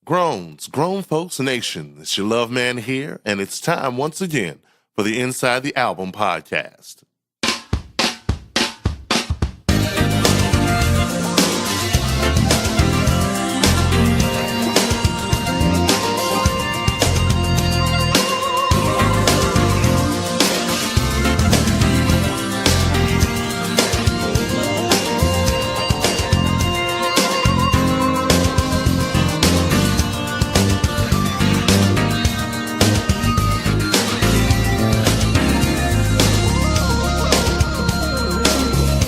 Grown folks nation. It's your love man here, and it's time once again for the Inside the Album podcast.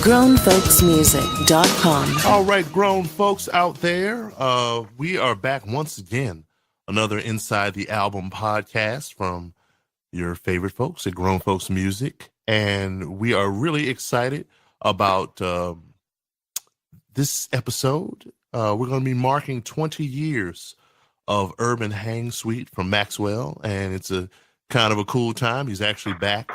GrownFolksMusic.com. All right, grown folks out there, we are back once again. Another Inside the Album podcast from your favorite folks at Grown Folks Music. And we are really excited about this episode. We're going to be marking 20 years of Urban Hang Suite from Maxwell. And it's a kind of a cool time. He's actually back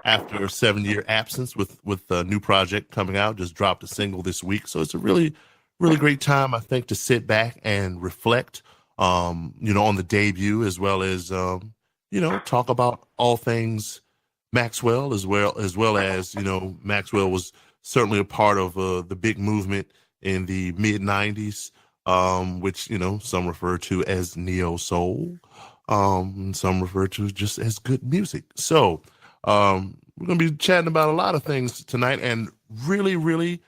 after a 7-year absence with a new project coming out. Just dropped a single this week. So it's a really great time, I think, to sit back and reflect, on the debut, as well as, talk about all things Maxwell, as well as, Maxwell was certainly a part of the big movement in the mid-90s, which, some refer to as neo soul, some refer to just as good music. So, we're going to be chatting about a lot of things tonight, and really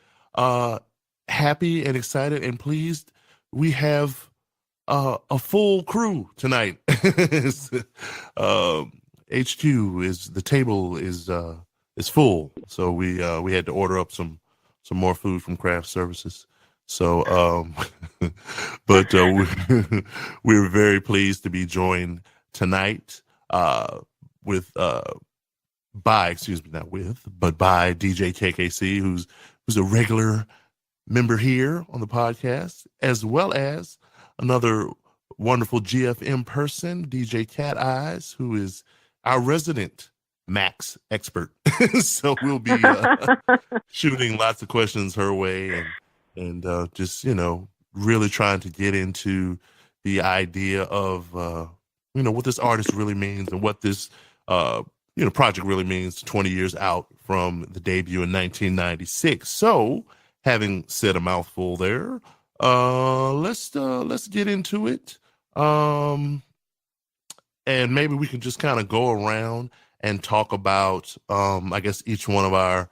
happy and excited and pleased. We have a full crew tonight. HQ is the table is full, so we had to order up some more food from craft services. So, but we're very pleased to be joined tonight by DJKKC, who's a regular member here on the podcast, as well as another wonderful GFM person, DJ Cat Eyez, who is our resident Max expert. So we'll be shooting lots of questions her way, and just really trying to get into the idea of what this artist really means, and what this project really means 20 years out from the debut in 1996. So, having said a mouthful there, let's get into it. And maybe we can just kind of go around and talk about, I guess, each one of our,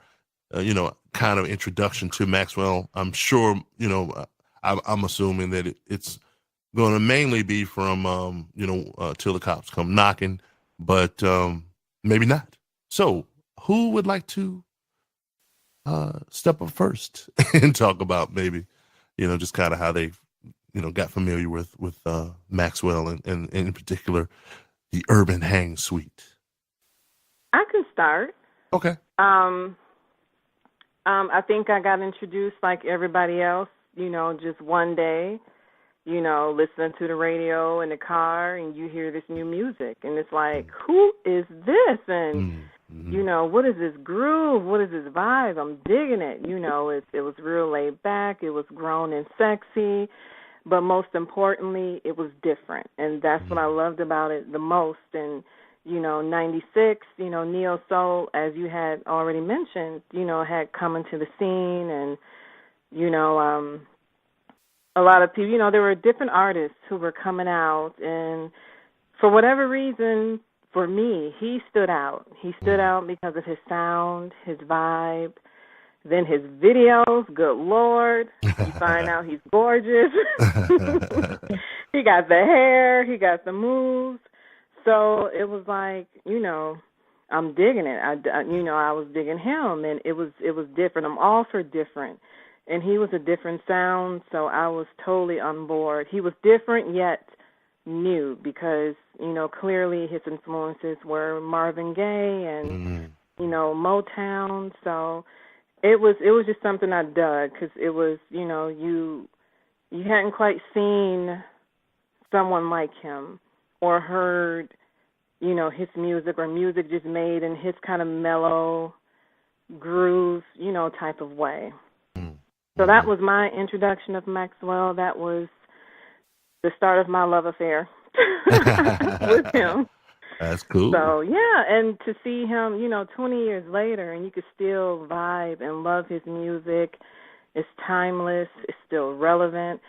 kind of introduction to Maxwell. I'm sure, I'm assuming that it's going to mainly be from, Till the Cops Come Knocking, but maybe not. So, who would like to step up first and talk about maybe, just kind of how they, got familiar with Maxwell, and in particular, the Urban Hang Suite? I can start. Okay. I think I got introduced like everybody else, just one day, listening to the radio in the car, and you hear this new music, and it's like, who is this? And, what is this groove? What is this vibe? I'm digging it. It was real laid back. It was grown and sexy. But most importantly, it was different. And that's what I loved about it the most. And, 96, neo soul, as you had already mentioned, had come into the scene, and, a lot of people, there were different artists who were coming out, and for whatever reason, for me, he stood out. He stood out because of his sound, his vibe, then his videos. Good Lord, you find out he's gorgeous. He got the hair, he got the moves. So it was like, I'm digging it. I was digging him, and it was different. I'm all for different. And he was a different sound, so I was totally on board. He was different yet new because, clearly his influences were Marvin Gaye and, Motown. So it was just something I dug because it was, you hadn't quite seen someone like him or heard, his music or music just made in his kind of mellow groove, type of way. So that was my introduction of Maxwell. That was the start of my love affair with him. That's cool. So, yeah, and to see him, 20 years later, and you could still vibe and love his music. It's timeless. It's still relevant.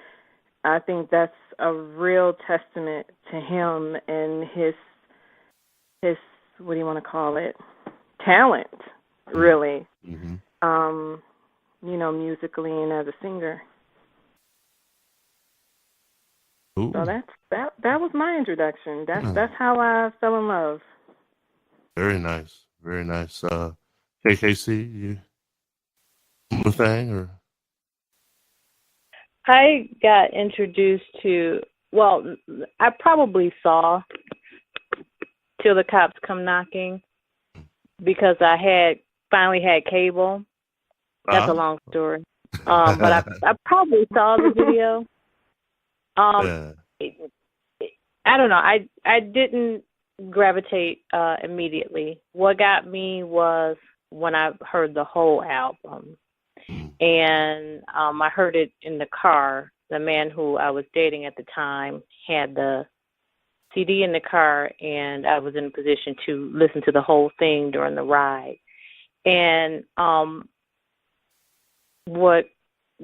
I think that's a real testament to him and his what do you want to call it? Talent, really. Mm-hmm. Musically and as a singer. Ooh. So that was my introduction. That's how I fell in love. Very nice. Very nice. KKC, you a thing or? I got introduced to, I probably saw Till the Cops Come Knocking because I finally had cable. That's a long story. But I probably saw the video. I don't know. I didn't gravitate immediately. What got me was when I heard the whole album. And I heard it in the car. The man who I was dating at the time had the CD in the car, and I was in a position to listen to the whole thing during the ride. And what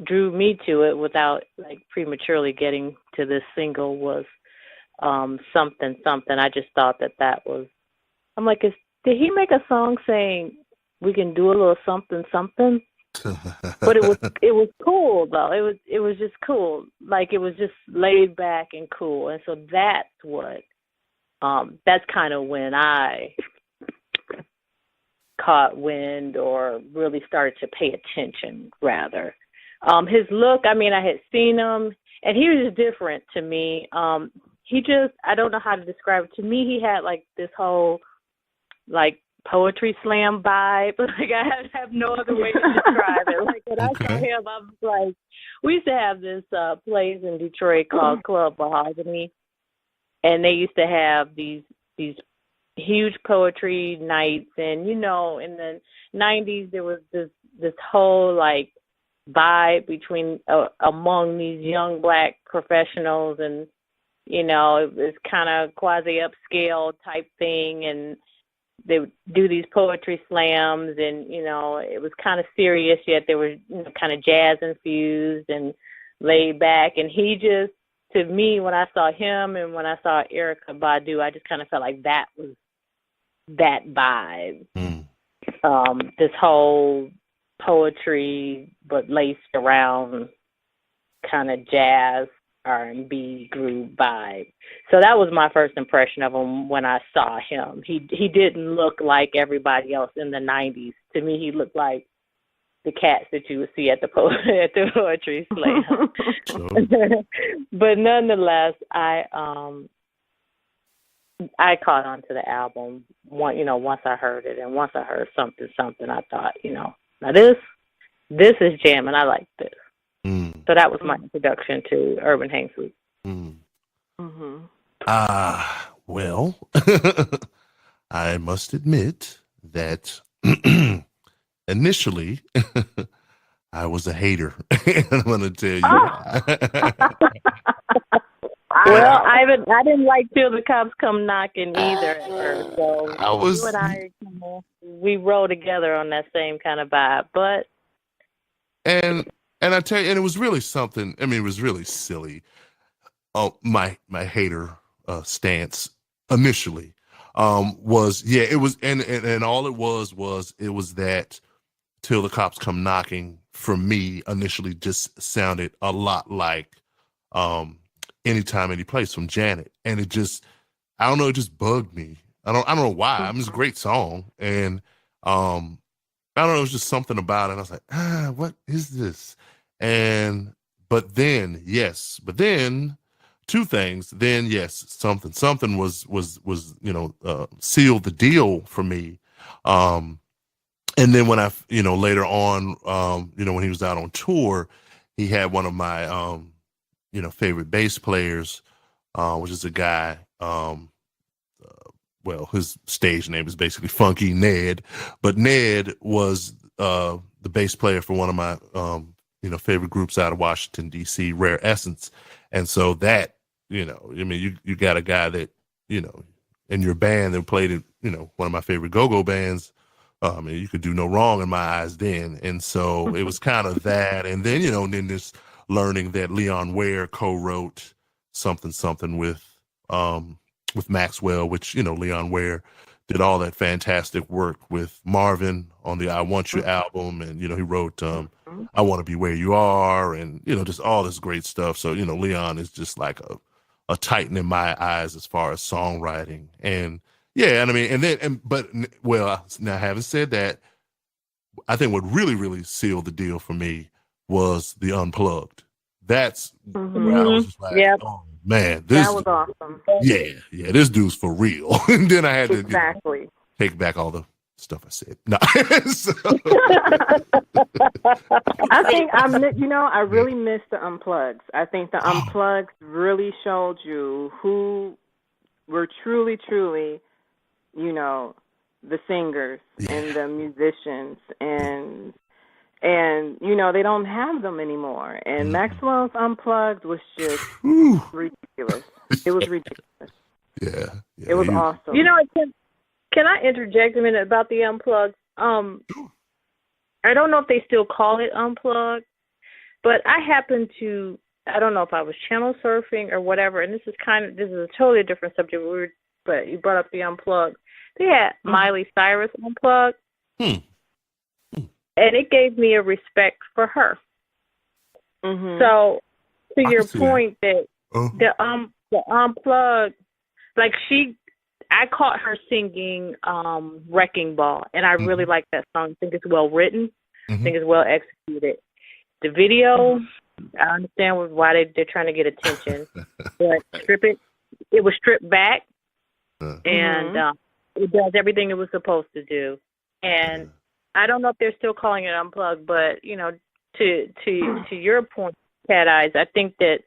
drew me to it without prematurely getting to this single was Something Something. I just thought that was, I'm like, did he make a song saying we can do a little something something? But it was cool though. It was just cool. It was just laid back and cool. And so that's what that's kind of when I caught wind or really started to pay attention rather. His look, I had seen him and he was just different to me. I don't know how to describe it. To me, he had this whole poetry slam vibe. I have no other way to describe it. When I saw him, I was we used to have this place in Detroit called Club Mahogany, and they used to have these huge poetry nights. And in the 90s, there was this whole vibe between among these young Black professionals, and it was kind of quasi upscale type thing, and they would do these poetry slams, and it was kind of serious, yet they were kind of jazz infused and laid back. And he just, to me, when I saw him and when I saw Erykah Badu, I just kind of felt like that was that vibe. This whole poetry but laced around kind of jazz R&B groove vibe. So that was my first impression of him when I saw him. He didn't look like everybody else in the 90s. To me, he looked like the cats that you would see at the poetry slam. But nonetheless, I caught on to the album once I heard it, and once I heard Something Something, I thought, now this is jamming. I like this. So that was my introduction to Urban Hang Suite. Well, I must admit that initially I was a hater. I'm going to tell you why. Well, I didn't like Till the Cops Come Knocking either at first. So you and I, we roll together on that same kind of vibe. But And I tell you, and it was really something. It was really silly. My hater stance initially was it was and all it was that Till the Cops Come Knocking for me initially just sounded a lot like Anytime Any Place from Janet, and it just, I don't know, it just bugged me. I don't know why. It's a great song, and I don't know, it was just something about it. I was like, what is this? But then two things. Then yes, something was sealed the deal for me. And then when I later on when he was out on tour, he had one of my favorite bass players, which is a guy. Well, his stage name is basically Funky Ned, but Ned was the bass player for one of my favorite groups out of Washington, D.C., Rare Essence. And so that, you know, I mean, you got a guy that, you know, in your band that played in, you know, one of my favorite go-go bands. And you could do no wrong in my eyes then. And so it was kind of that. And then, you know, and then this learning that Leon Ware co-wrote something with Maxwell, which, you know, Leon Ware did all that fantastic work with Marvin on the I Want You album. And, you know, he wrote I Want to Be Where You Are, and, you know, just all this great stuff. So, you know, Leon is just like a titan in my eyes as far as songwriting. And yeah, and I mean, now having said that, I think what really sealed the deal for me was the Unplugged. That's where I was just like, oh man, that was awesome. Yeah, this dude's for real. And then I had to take back all the stuff I said. No. I think I really missed the Unplugs. I think the Unplugs really showed you who were truly, you know, the singers and the musicians, and you know, they don't have them anymore. And Maxwell's Unplugged was just ridiculous. It was ridiculous. Yeah. It was awesome. You know, can I interject a minute about the Unplugged? I don't know if they still call it Unplugged, but I don't know if I was channel surfing or whatever, and this is a totally different subject, but you brought up the Unplugged. They had Miley Cyrus Unplugged, and it gave me a respect for her. So, to your point that the Unplugged, like I caught her singing Wrecking Ball, and I really like that song. I think it's well written. I think it's well executed. The video, I understand why they're trying to get attention, but it was stripped back, and it does everything it was supposed to do. And I don't know if they're still calling it Unplugged, but, you know, to your point, Cat Eyez, I think that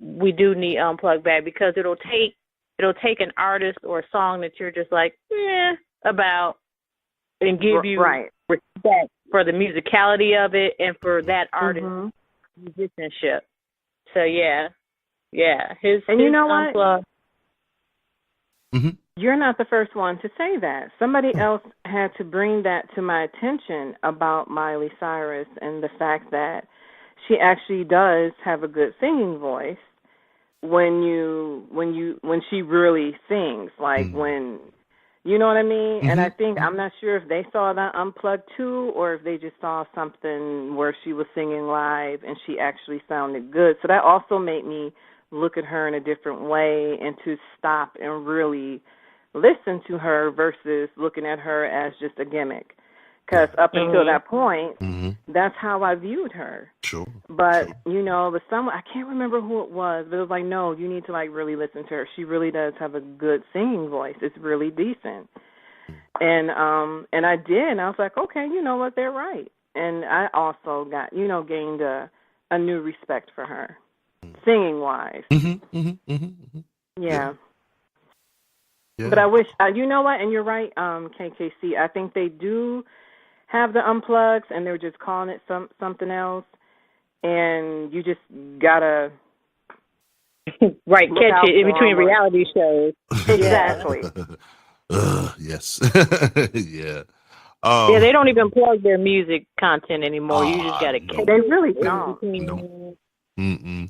we do need Unplugged back, because it'll take an artist or a song that you're just like, about, and give you respect for the musicality of it and for that artist's musicianship. So yeah. And you know Unplugged. what? You're not the first one to say that. Somebody else had to bring that to my attention about Miley Cyrus and the fact that she actually does have a good singing voice when she really sings, like when, you know what I mean? And I think, I'm not sure if they saw that Unplugged too, or if they just saw something where she was singing live and she actually sounded good. So that also made me look at her in a different way and to stop and really listen to her versus looking at her as just a gimmick. Because up until that point, that's how I viewed her. Sure. But, you know, I can't remember who it was, but it was like, no, you need to, like, really listen to her. She really does have a good singing voice. It's really decent. And I did, and I was like, okay, you know what, they're right. And I also got, you know, gained a new respect for her, singing-wise. Yeah. But I wish, you know what, and you're right, KKC, I think they do have the Unplugs, and they're just calling it something else, and you just gotta catch it in between reality shows. Exactly. Yes. Yeah. They don't even plug their music content anymore. You just gotta catch it. They really don't.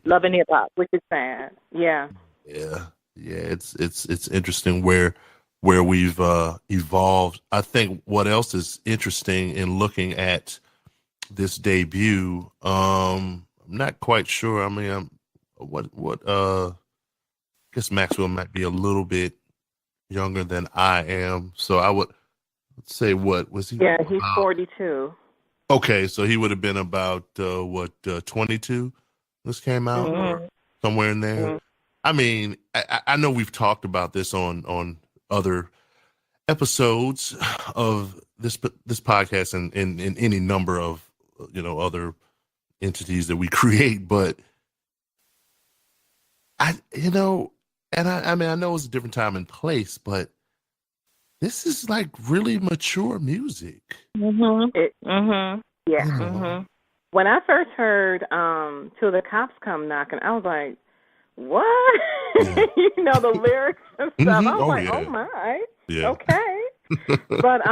Love and hip hop, which is sad. Yeah. It's interesting where we've evolved. I think what else is interesting in looking at this debut, I'm not quite sure. I mean, I guess Maxwell might be a little bit younger than I am, so I would say, what was he? Yeah, he's 42. Okay, so he would have been about 22. This came out, or somewhere in there. I mean, I know we've talked about this on other episodes of this podcast and in any number of, you know, other entities that we create, but I mean, I know it's a different time and place, but this is like really mature music. Yeah. When I first heard Till the Cops Come Knocking, I was like, what? Yeah. The lyrics and stuff. I was Oh, like, yeah. oh my, Yeah. okay. But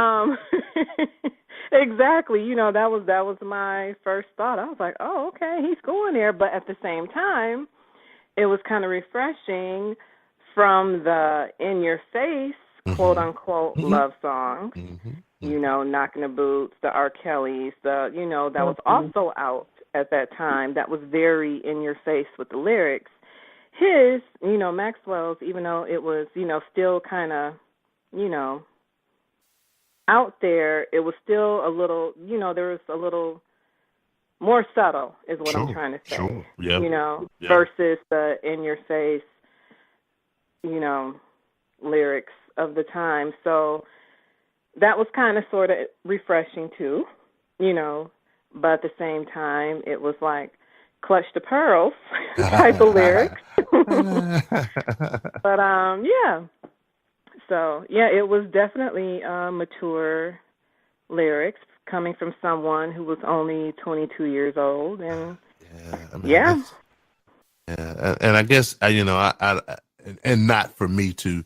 exactly, that was my first thought. I was like, oh, okay, he's going there. But at the same time, it was kind of refreshing from the in your face, quote unquote, love songs. Knocking the boots, the R. Kellys, that was also out at that time. That was very in your face with the lyrics. His, Maxwell's, even though it was, still kind of, out there, it was still a little, there was a little more subtle is what I'm trying to say. Sure. Yeah. Versus the in your face, lyrics of the time. So that was kind of sort of refreshing too, but at the same time it was like clutch the pearls type of lyrics. But yeah. So yeah, it was definitely mature lyrics coming from someone who was only 22 years old, and and I guess and not for me to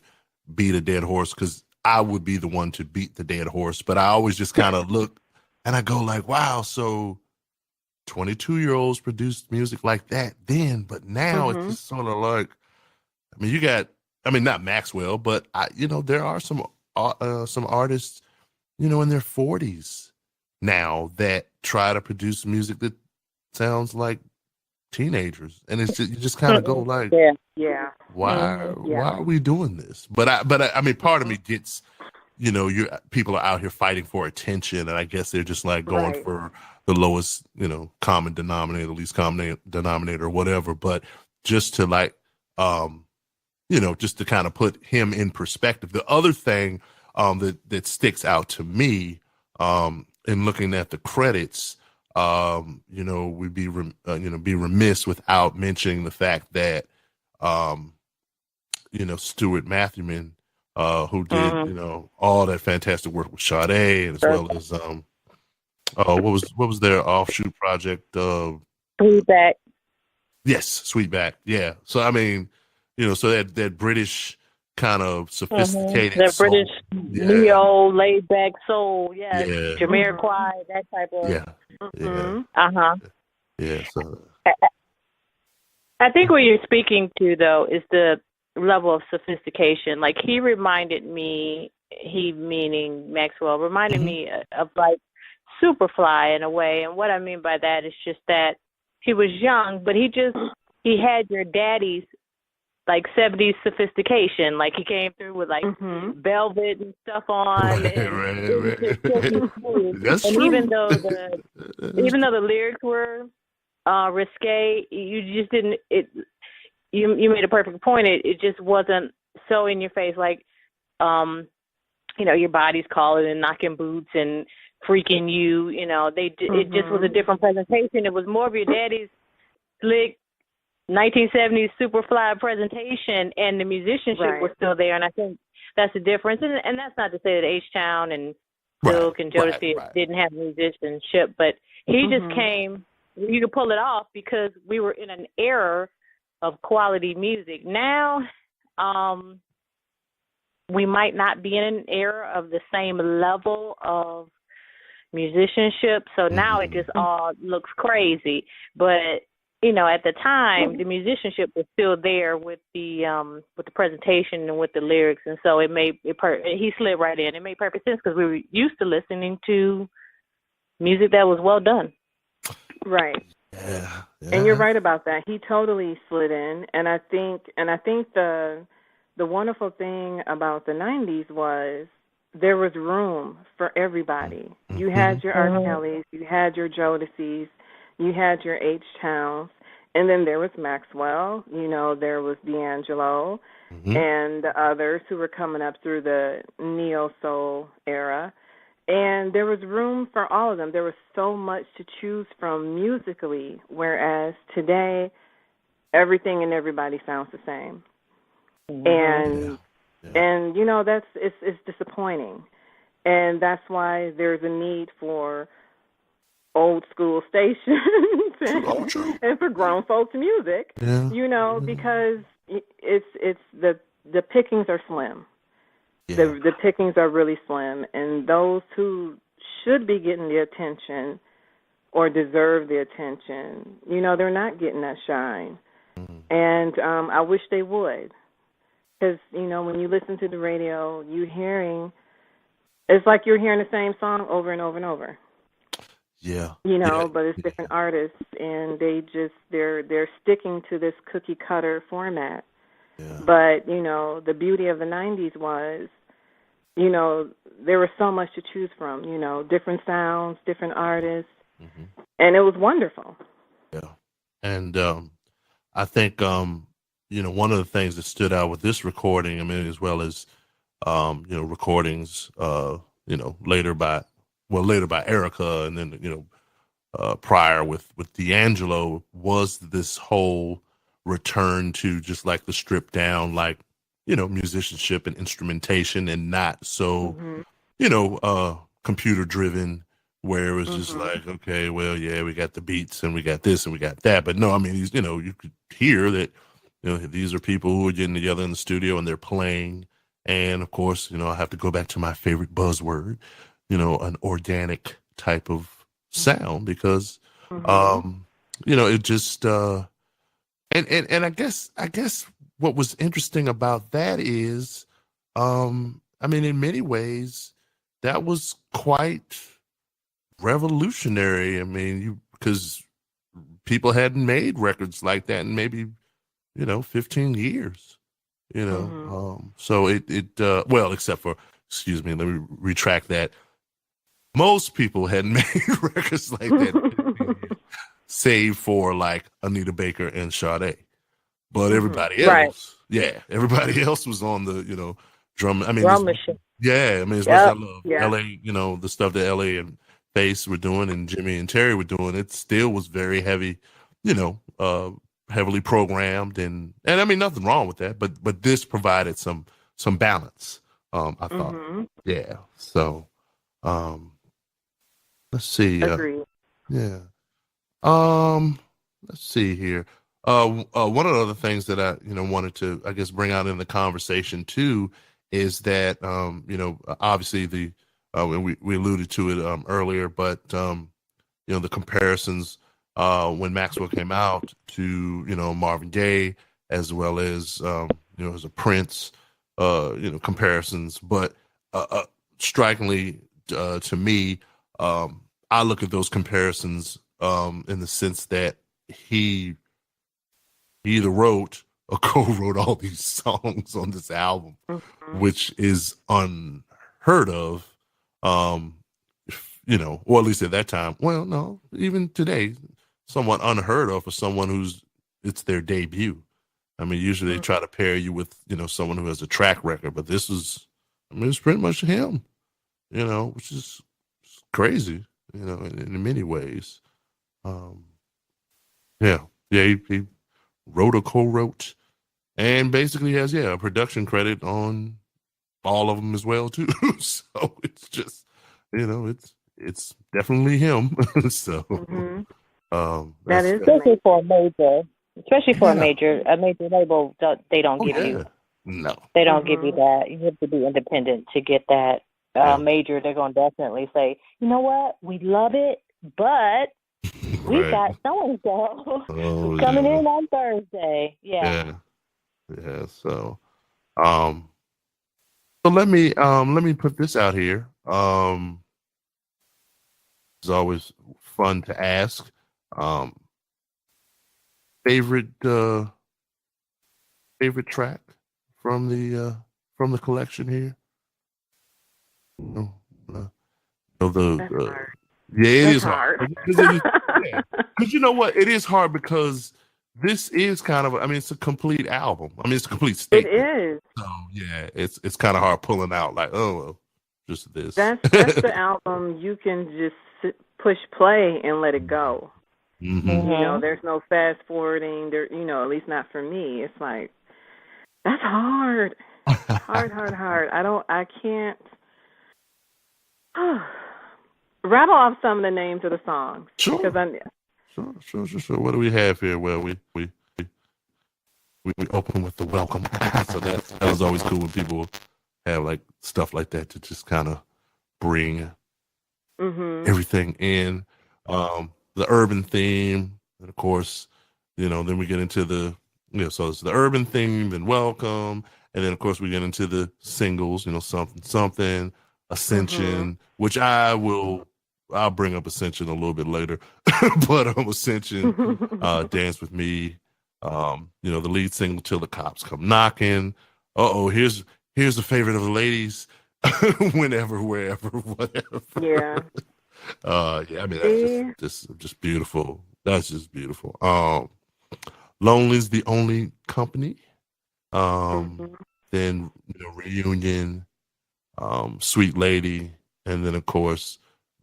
beat a dead horse, because I would be the one to beat the dead horse, but I always just kind of look and I go like, wow, so 22-year-olds produced music like that then, but now it's just sort of like, you got, not Maxwell, but there are some artists, in their 40s now that try to produce music that sounds like teenagers, and it's just, you just kind of go like, why are we doing this? But I part of me gets, people are out here fighting for attention, and I guess they're just like going for the lowest, common denominator, least common denominator, or whatever. But just to like, just to kind of put him in perspective. The other thing that sticks out to me in looking at the credits, we'd be be remiss without mentioning the fact that Stuart Matthewman, who did all that fantastic work with Sade, as well as what was their offshoot project? Sweetback. Yes, Sweetback. Yeah. So so that British kind of sophisticated, that British neo laid back soul, Jamiroquai, that type of So I think what you're speaking to though is the level of sophistication. Like meaning Maxwell, reminded me of like Superfly in a way, and what I mean by that is just that he was young, but he had your daddy's like 70s sophistication. Like he came through with like velvet and stuff on, That's and true. even though the lyrics were risque, you just didn't. You made a perfect point. It just wasn't so in your face. Like your body's calling and knocking boots and freaking you. It just was a different presentation. It was more of your daddy's slick 1970s Superfly presentation, and the musicianship was still there, and I think that's the difference. And that's not to say that H-Town and Silk and Jodeci didn't have musicianship, but he just came. You could pull it off because we were in an era of quality music. Now, we might not be in an era of the same level of musicianship, so now it just all looks crazy, but at the time, the musicianship was still there with the presentation and with the lyrics, and so he slid right in. It made perfect sense because we were used to listening to music that was well done. Right. Yeah. And you're right about that. He totally slid in, and I think the wonderful thing about the 90s was there was room for everybody. You had your R. Kellys, you had your Jodeci's, you had your H-Towns, and then there was Maxwell, there was D'Angelo, and the others who were coming up through the neo-soul era. And there was room for all of them. There was so much to choose from musically, whereas today, everything and everybody sounds the same. And that's it's disappointing. And that's why there's a need for old school stations and, True. and for grown folks music, Yeah. because it's the pickings are slim. Yeah. The pickings are really slim, and those who should be getting the attention or deserve the attention, they're not getting that shine. And I wish they would, because, when you listen to the radio, it's like you're hearing the same song over and over and over. Yeah. But it's different artists, and they're sticking to this cookie cutter format. Yeah. But, the beauty of the 90s was, there was so much to choose from, different sounds, different artists, and it was wonderful. Yeah. And I think, one of the things that stood out with this recording, I mean, as well as, recordings, later by Erica, and then, prior with D'Angelo, was this whole return to just like the stripped down, like, musicianship and instrumentation, and not so, computer driven, where it was just like, okay, well, yeah, we got the beats and we got this and we got that. But no, I mean, you could hear that, these are people who are getting together in the studio and they're playing. And of course, I have to go back to my favorite buzzword, an organic type of sound, because, it just, and I guess what was interesting about that is, I mean, in many ways, that was quite revolutionary. I mean, because people hadn't made records like that in maybe, 15 years, so well, except for, excuse me, let me retract that. Most people hadn't made records like that, save for like Anita Baker and Sade. But everybody else, everybody else was on the, drum. I mean, drum machine. Yeah, I mean, as much as I love LA, the stuff that LA and Face were doing and Jimmy and Terry were doing, it still was very heavy, heavily programmed, and I mean, nothing wrong with that, but this provided some balance. I thought, yeah. So, let's see. Agreed. Yeah. Let's see here. One of the other things that I, wanted to, I guess, bring out in the conversation too, is that, obviously we alluded to it earlier, but the comparisons when Maxwell came out to Marvin Gaye, as well as as a Prince, comparisons, but strikingly to me, I look at those comparisons in the sense that he either wrote or co-wrote all these songs on this album, which is unheard of, or at least at that time. Well, no, even today, somewhat unheard of for someone it's their debut. I mean, usually they try to pair you with, someone who has a track record, but this is, it's pretty much him, which is crazy, in many ways. He wrote or co-wrote, and basically has a production credit on all of them as well too. So it's just, it's definitely him. So that is especially for a major label. They don't give you. No, they don't give you that. You have to be independent to get that major. They're going to definitely say, you know what, we love it, but we got so-and-so coming in on Thursday. Yeah. So, so let me put this out here. It's always fun to ask. Favorite track from the collection here. It is hard. Because you know what? It is hard because this is kind of, it's a complete album. It's a complete statement. It is. So yeah, it's kind of hard pulling out like, oh, well, just this. That's the album you can just push play and let it go. There's no fast forwarding. There, at least not for me. It's like, that's hard. hard. I can't. rattle off some of the names of the songs. Sure. Sure. What do we have here? Well, we open with the welcome. So that was always cool when people have like stuff like that to just kind of bring everything in. The urban theme, and of course, then we get into the, so it's the urban theme and welcome. And then of course we get into the singles, something, Ascension, which I'll bring up Ascension a little bit later, but Ascension, Dance With Me, the lead single, Till the Cops Come Knocking. Here's a favorite of the ladies, Whenever, Wherever, Whatever. Yeah. I mean, that's just beautiful. That's just beautiful. Lonely's the Only Company. Then Reunion, Sweet Lady, and then of course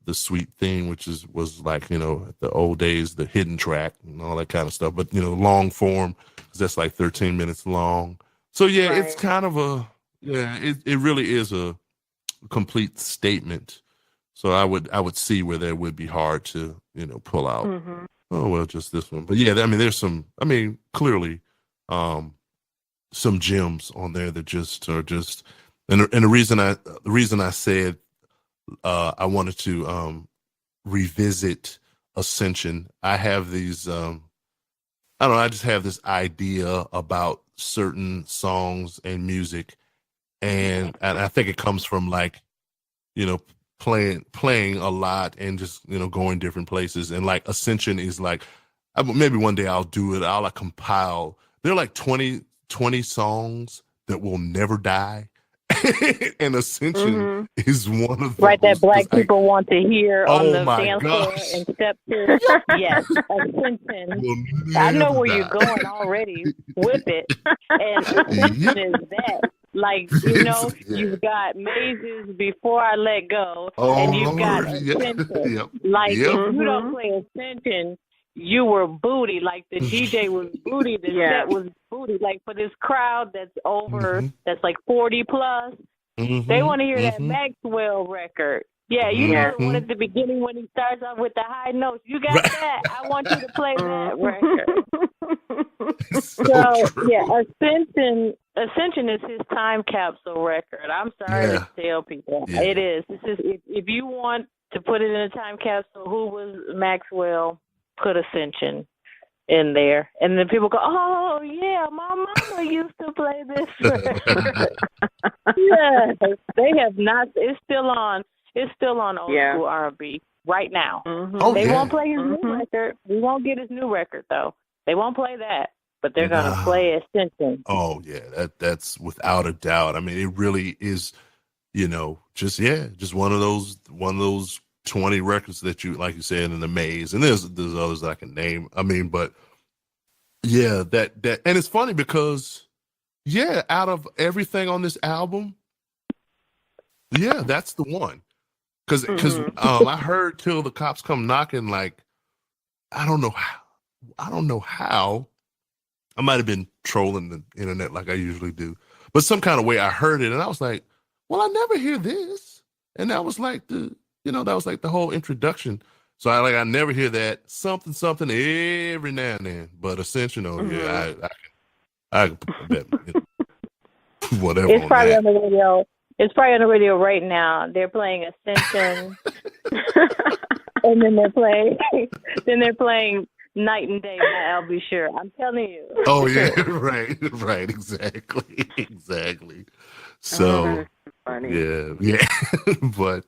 the Sweet Thing, which was like the old days, the hidden track and all that kind of stuff. But long form, because that's like 13 minutes long. So yeah, right. It's kind of it really is a complete statement. So I would see where that would be hard to pull out. Oh well, just this one. But yeah, I mean, there's clearly some gems on there that just are just, and the reason I said I wanted to revisit Ascension. I have these I just have this idea about certain songs and music, and I think it comes from like playing a lot and just going different places, and like Ascension is like, maybe one day I'll do it. I'll like compile. There are like 20 songs that will never die. And Ascension is one of those. Right, that black people want to hear on the dance floor and step to. Yes, Ascension. I know where you're going already with it. And Ascension is that. Like, you've got Mazes, Before I Let Go, and you've got Ascension. Yep. Like, if you don't play Ascension, you were booty. Like, the DJ was booty. The set was booty. Like, for this crowd that's over, that's like 40 plus, they want to hear that Maxwell record. Yeah, the one at the beginning when he starts off with the high notes. You got that. I want you to play that record. So yeah, Ascension is his time capsule record. I'm sorry to tell people. Yeah. It is. This is if you want to put it in a time capsule, who was Maxwell, put Ascension in there. And then people go, oh, yeah, my mama used to play this record. Yeah, they have not. It's still on old school R&B right now. They won't play his new record. We won't get his new record, though. They won't play that, but they're going to play Ascension. Oh, yeah, that's without a doubt. I mean, it really is, just one of those 20 records that you, like you said, in the maze, and there's others that I can name. I mean, but yeah, that, and it's funny because, out of everything on this album, that's the one. Because I heard Till the Cops Come Knocking, like, I don't know how. I might have been trolling the internet like I usually do, but some kind of way I heard it, and I was like, well, I never hear this, and that was like the whole introduction. So I never hear that something every now and then, but Ascension, I can put that whatever. It's probably on the radio. It's probably on the radio right now. They're playing Ascension, and then they're playing Night and Day by I'll Be Sure. I'm telling you. Oh yeah, right, exactly. So yeah, but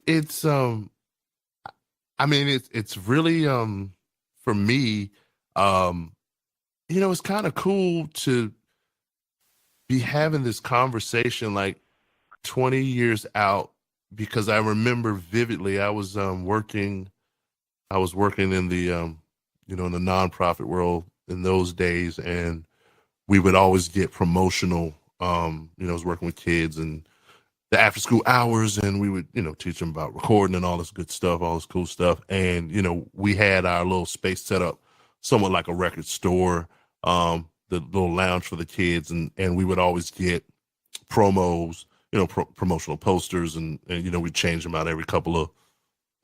it's I mean it's really for me it's kind of cool to be having this conversation like 20 years out, because I remember vividly I was working in the in the nonprofit world in those days, and we would always get promotional I was working with kids and the after school hours, and we would teach them about recording and all this good stuff, all this cool stuff. And we had our little space set up somewhat like a record store, the little lounge for the kids, and we would always get promos, promotional posters, and we change them out every couple of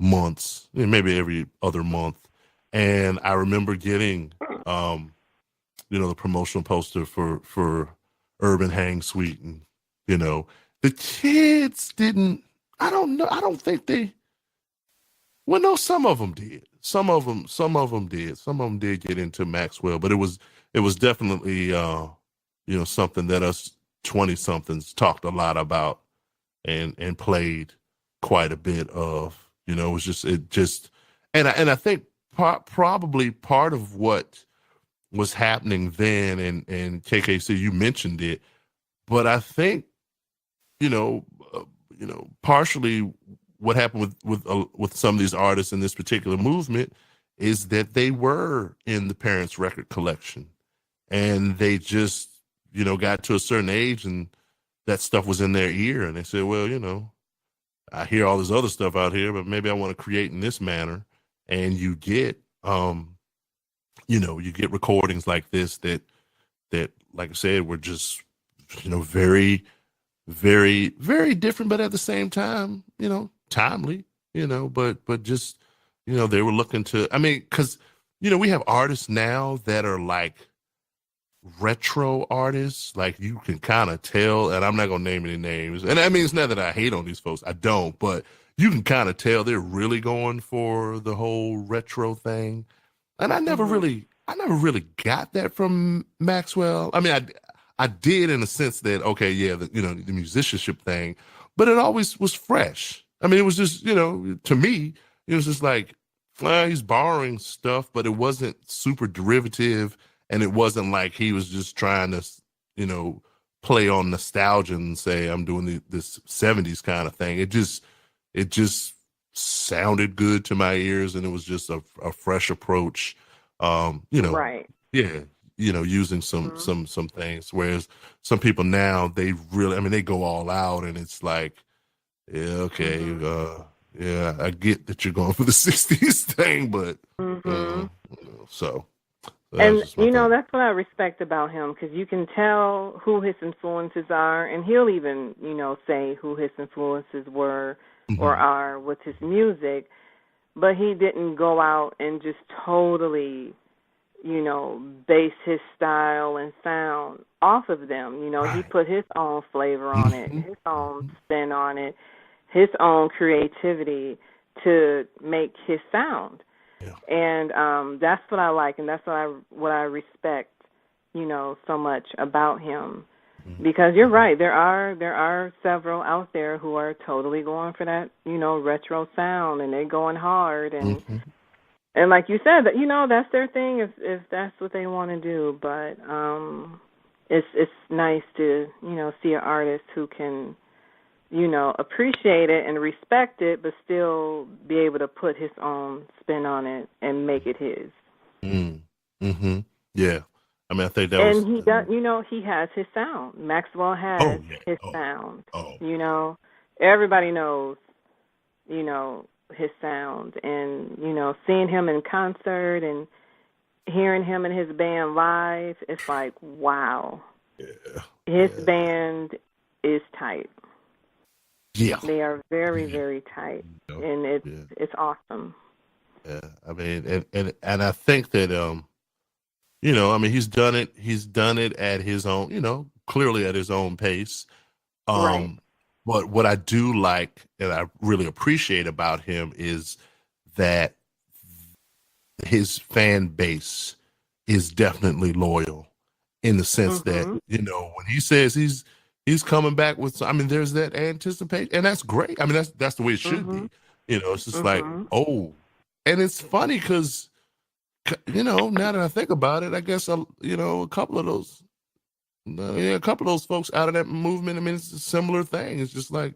months, maybe every other month. And I remember getting, the promotional poster for Urban Hang Suite, and the kids didn't. I don't know. I don't think they. Well, no, some of them did. Some of them did. Some of them did get into Maxwell, but it was definitely something that us 20-somethings talked a lot about and played quite a bit of. It was and I think probably part of what was happening then, and KKC, you mentioned it, but I think partially what happened with some of these artists in this particular movement is that they were in the parents' record collection, and they just got to a certain age, and that stuff was in their ear, and they said, well, I hear all this other stuff out here, but maybe I want to create in this manner. And you get you get recordings like this that like I said were just very, very, very different, but at the same time timely, but just they were looking to, I mean, because we have artists now that are like retro artists, like you can kind of tell, and I'm not gonna name any names, and I mean, it's not that I hate on these folks, I don't, but you can kind of tell they're really going for the whole retro thing. And I never really got that from Maxwell. I mean, I did in a sense that, okay, yeah, the musicianship thing, but it always was fresh. I mean, it was just, to me, it was just like, he's borrowing stuff, but it wasn't super derivative. And it wasn't like he was just trying to, play on nostalgia and say, I'm doing this 70s kind of thing. It just sounded good to my ears, and it was just a fresh approach. Right. Yeah, using some things. Whereas some people now, they really, I mean, they go all out, and it's like, yeah, okay, yeah, I get that you're going for the 60s thing, but so. And that's what I respect about him, because you can tell who his influences are, and he'll even say who his influences were or are with his music, but he didn't go out and just totally base his style and sound off of them. He put his own flavor on it, his own spin on it, his own creativity to make his sound. Yeah. And that's what I like, and that's what I respect, so much about him. Because you're right, there are several out there who are totally going for that, retro sound, and they're going hard, and and like you said, that that's their thing if that's what they want to do. But it's nice to see an artist who can appreciate it and respect it, but still be able to put his own spin on it and make it his. Yeah. I mean, I think that and he does, he has his sound. Maxwell has his sound. Everybody knows, his sound. And, seeing him in concert and hearing him and his band live, it's like, wow. Yeah. His band is tight. Yeah. They are very, very tight. And it's awesome. Yeah. I mean, and I think that, I mean, he's done it at his own, clearly at his own pace. Right. But what I do like and I really appreciate about him is that his fan base is definitely loyal, in the sense that, when he says he's coming back with, I mean, there's that anticipation, and that's great. I mean, that's the way it should be. It's just like, and it's funny because, now that I think about it, I guess, a couple of those folks out of that movement, I mean, it's a similar thing. It's just like,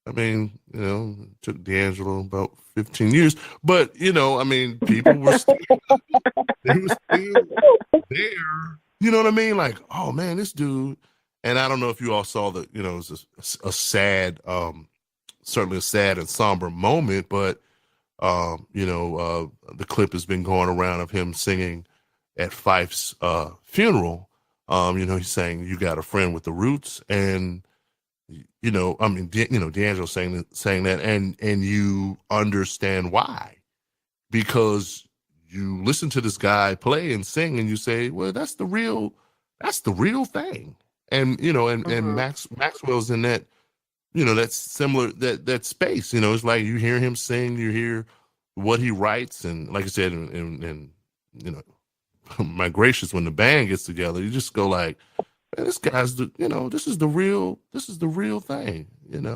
I mean, it took D'Angelo about 15 years, but, I mean, people were still, they were still there. You know what I mean? Like, oh man, this dude, and I don't know if you all saw it was a sad, certainly a sad and somber moment, but the clip has been going around of him singing at Fife's funeral. He's saying, "You got a friend with the roots," and I mean, D'Angelo saying that, and you understand why, because you listen to this guy play and sing, and you say, well, that's the real thing, and Maxwell's in that, that's similar, that space, it's like you hear him sing, you hear what he writes, and like I said, and my gracious, when the band gets together, you just go like, man, this guy's this is the real thing, and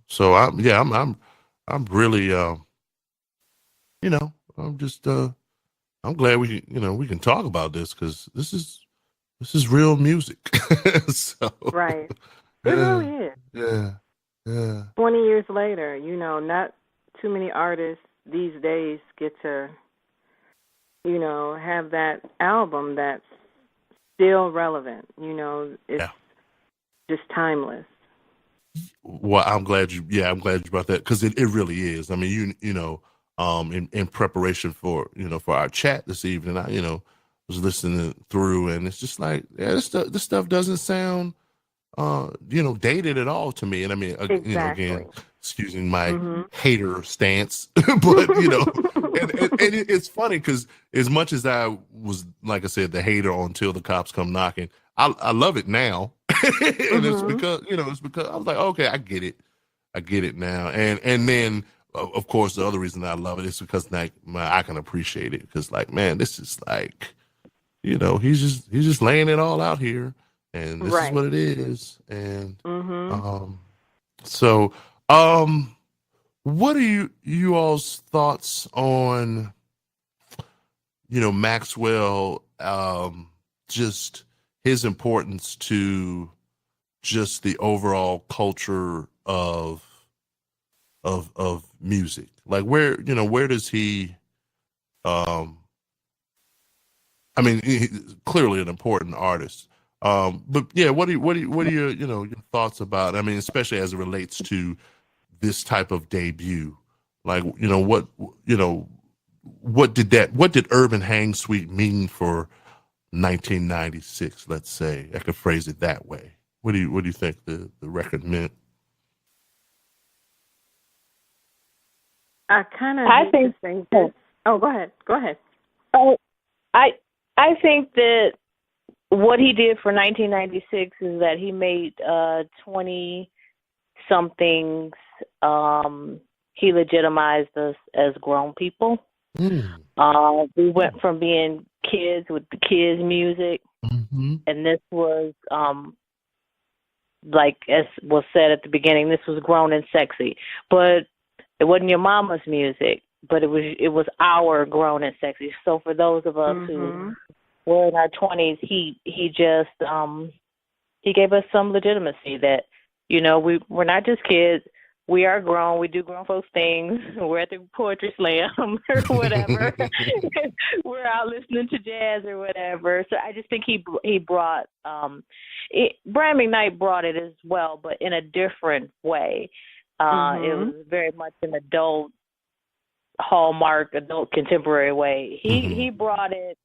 so I'm really I'm just I'm glad we can talk about this, because this is real music. So Right. It really is. Yeah. 20 years later, not too many artists these days get to, have that album that's still relevant. It's just timeless. Well, I'm glad you brought that, because it really is. I mean, in preparation for for our chat this evening, I was listening through, and it's just like, this stuff doesn't sound dated at all to me. And I mean, Exactly. Again, excusing my hater stance, but and it's funny, because as much as I was, like I said, the hater until the cops come knocking, I love it now. And it's because I was like, okay, I get it now. And then of course the other reason I love it is because like I can appreciate it, because like, man, this is like, he's just laying it all out here, and this is what it is. And so what are you all's thoughts on Maxwell, just his importance to just the overall culture of music? Like, where does he I mean, he's clearly an important artist. But yeah, what are your your thoughts about? I mean, especially as it relates to this type of debut. Like, what did Urban Hang Suite mean for 1996? Let's say I could phrase it that way. What do you think the record meant? I kind of think. Oh, go ahead. Oh, I think that what he did for 1996 is that he made 20-somethings. He legitimized us as grown people. We went from being kids with the kids' music, and this was, like as was said at the beginning, this was grown and sexy. But it wasn't your mama's music, but it was our grown and sexy. So for those of us who were in our 20s, he just he gave us some legitimacy that, we're not just kids. We are grown. We do grown folks things. We're at the poetry slam or whatever. We're out listening to jazz or whatever. So I just think he brought Brian McKnight brought it as well, but in a different way. It was very much an adult hallmark, adult contemporary way. He brought it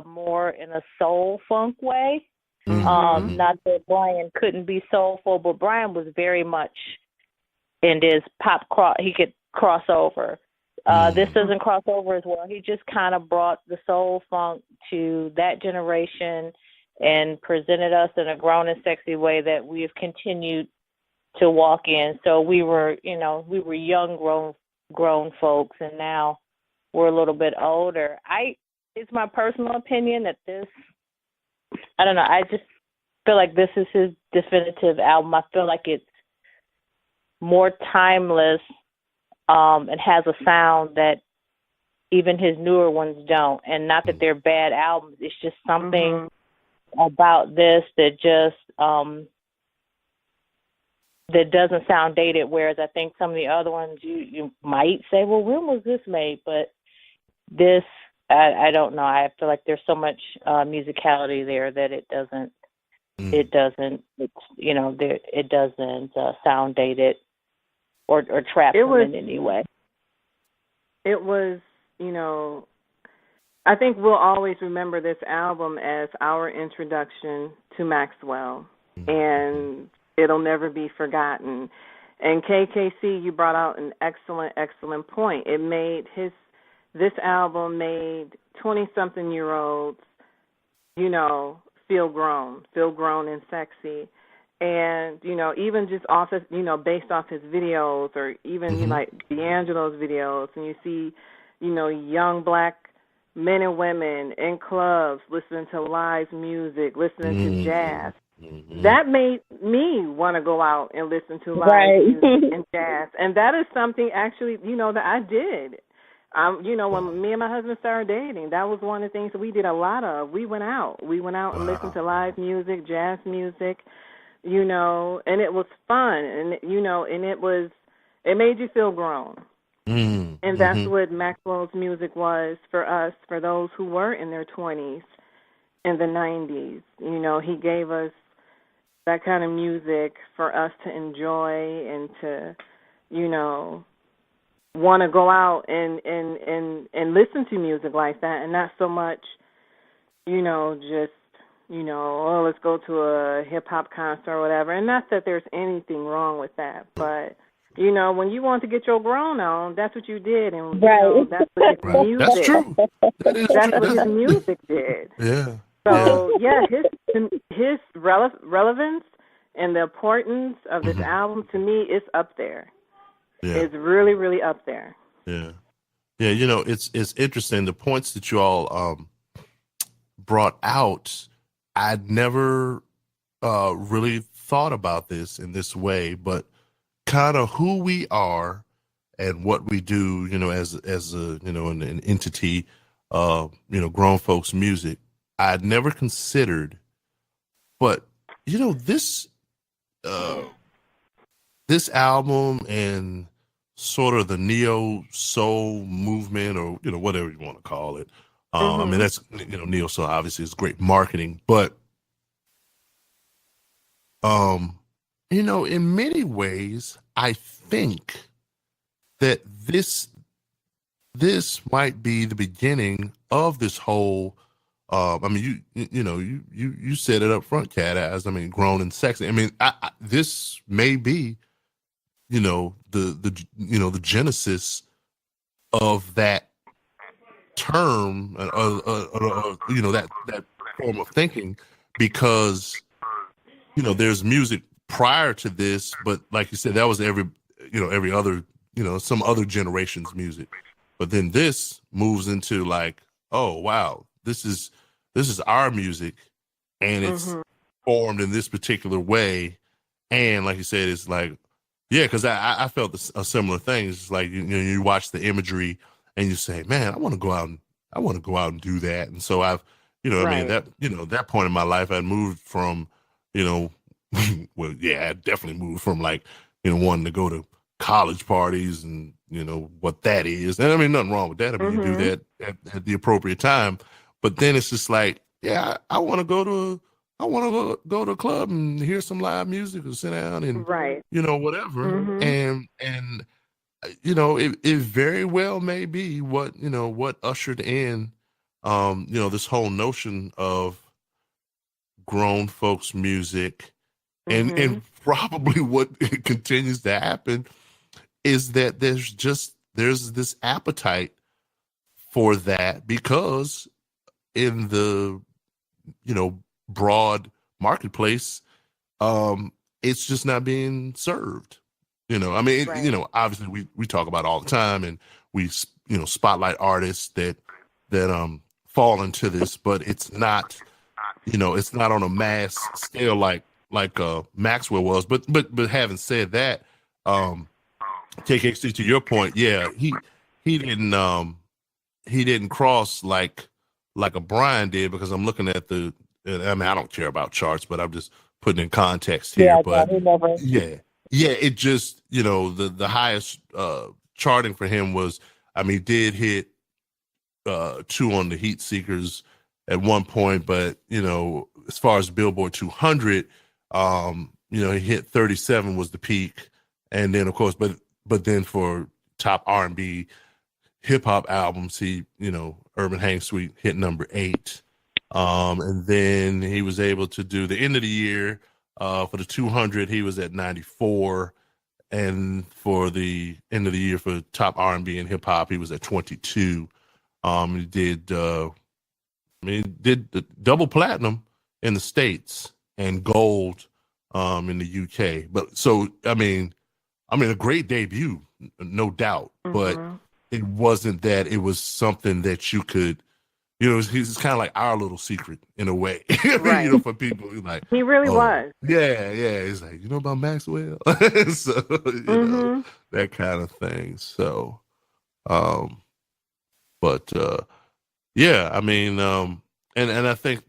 more in a soul funk way. Not that Brian couldn't be soulful, but Brian was very much in this he could cross over. This doesn't cross over as well. He just kind of brought the soul funk to that generation and presented us in a grown and sexy way that we have continued to walk in. So we were young grown folks, and now we're a little bit older. It's my personal opinion that this, I don't know, I just feel like this is his definitive album. I feel like it's more timeless, and has a sound that even his newer ones don't. And not that they're bad albums, it's just something about this that just that doesn't sound dated, whereas I think some of the other ones you might say, well, when was this made? But this, I don't know. I feel like there's so much musicality there that it doesn't sound dated or trap him in any way. It was, I think we'll always remember this album as our introduction to Maxwell, and it'll never be forgotten. And KKC, you brought out an excellent point. This album made 20-something-year-olds, feel grown and sexy. And, even just based off his videos, or even like D'Angelo's videos, and you see, young black men and women in clubs listening to live music, listening to jazz. That made me want to go out and listen to live music and jazz. And that is something actually, that I did. When me and my husband started dating, that was one of the things that we did a lot of. We went out and listened to live music, jazz music, and it was fun. And, and it made you feel grown. And that's what Maxwell's music was for us, for those who were in their 20s in the 90s. He gave us that kind of music for us to enjoy and to, want to go out and listen to music like that, and not so much, just, let's go to a hip-hop concert or whatever. And not that there's anything wrong with that, but when you want to get your grown on, that's what you did, and that's what his music. That's true. That's what his music did. Yeah. So his relevance and the importance of this album, to me, is up there. Yeah. It's really, really up there. Yeah. It's interesting, the points that you all brought out. I'd never really thought about this in this way, but kind of who we are and what we do, as a, an entity, grown folks music, I'd never considered, but, this album and sort of the neo soul movement, or, whatever you want to call it. I mean, that's, neo soul obviously is great marketing, but, in many ways, I think that this might be the beginning of this whole. I mean, you said it up front, Cat Eyez. I mean, grown and sexy. I mean, this may be, the genesis of that term, that form of thinking, because there's music prior to this, but like you said, that was every other, some other generation's music. But then this moves into like, oh wow, this is our music, and it's formed in this particular way. And like you said, it's like, yeah, because I felt a similar thing. It's like, you watch the imagery and you say, man, I want to go out and do that. And so I've, I mean, that point in my life, I moved from, well, yeah, I definitely moved from like, wanting to go to college parties and, what that is. And I mean, nothing wrong with that. I mean, you do that at the appropriate time. But then it's just like, yeah, I want to go to a club and hear some live music or sit down and, whatever. And it very well may be what ushered in, this whole notion of grown folks music. And probably what continues to happen is that there's this appetite for that, because in the, broad marketplace, it's just not being served. I mean, obviously we talk about it all the time, and we, spotlight artists that fall into this, but it's not, it's not on a mass scale like Maxwell was. But having said that, KKC, to your point, yeah, he didn't cross like a Brian did, because I'm looking at I mean, I don't care about charts, but I'm just putting in context here. Yeah, but yeah, it just, the highest charting for him was, I mean, he did hit 2 on the Heat Seekers at one point, but as far as Billboard 200, he hit 37 was the peak, and then of course, but then for top R&B, hip hop albums. He, Urban Hang Suite hit number 8. And then he was able to do the end of the year for the 200. He was at 94. And for the end of the year for top R&B and hip hop, he was at 22. He did the double platinum in the States and gold in the UK. But so I mean a great debut, no doubt. But it wasn't that it was something that you could, he's kind of like our little secret in a way. Right. For people like He really was. Yeah. He's like, about Maxwell? So that kind of thing. So but yeah, I mean, and I think